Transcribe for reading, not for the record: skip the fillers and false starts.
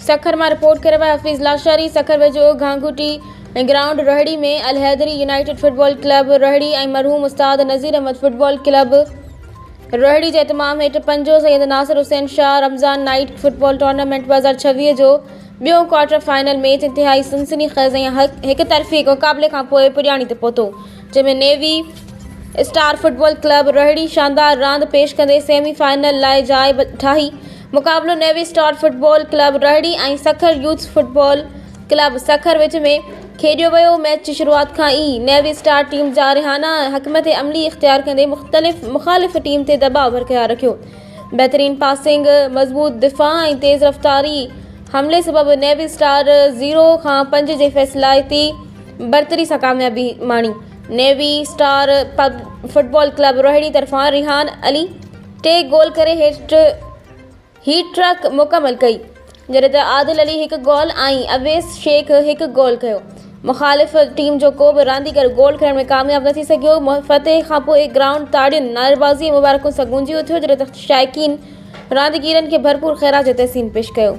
सखर में रिपोर्ट करे हफीज़ लाशारी। सखर वेझो घांगुटी ग्राउंड रहड़ी में Al Haidari united football club Rahri और मरहूम उस्ताद नज़ीर अहमद फुटबॉल क्लब रहड़ी के एहतमाम हेठ पंजो Syed Nasir Hussain Shah Ramzan night football tournament 2026 जो बियो क्वार्टर फाइनल मैच इंतहाई सनसनी खेज़ एक तरफ़ी मुकाबले का पुॼाणी ते पहुतो, जंहिंमें नेवी स्टार फुटबॉल क्लब रहड़ी शानदार रांदि पेश कंदे सेमीफाइनल लाइ जाइ ठाही। मुकाबलो navy star football club Rahri और Sukkur youth football club Sukkur विच में खेडियो वियो। मैच की शुरुआत खां ई नेवी स्टार टीम जा रिहाना हकमत अमली इख्तियार कंदे मुखालिफ़ टीम ते दबाव बरक़रार रखियो। बेहतरीन पासिंग, मज़बूत दिफ़ा और तेज़ रफ्तारी हमले सबब नेवी स्टार 0-5 के फ़ैसिलाती बरतरी से कामयाबी माणी। नेवी स्टार फुटबॉल क्लब रहड़ी तरफा रिहान अली 3 गोल करे हीट ट्रक मुकम्मल कई, जॾहिं त आदिल अली 1 गोल और अवैस शेख 1 गोल कयो। मुखालिफ़ टीम जो को भी रांदीगर गोल करण में कामयाब न थी सघियो। फतेह खां पोइ ग्राउंड ताड़ियुनि नारेबाज़ी मुबारकुनि सां गूंजी उथियो, जॾहिं त शाइकीन रांदीगरनि के भरपूर ख़ैरात जो तहसीन पेश कयो।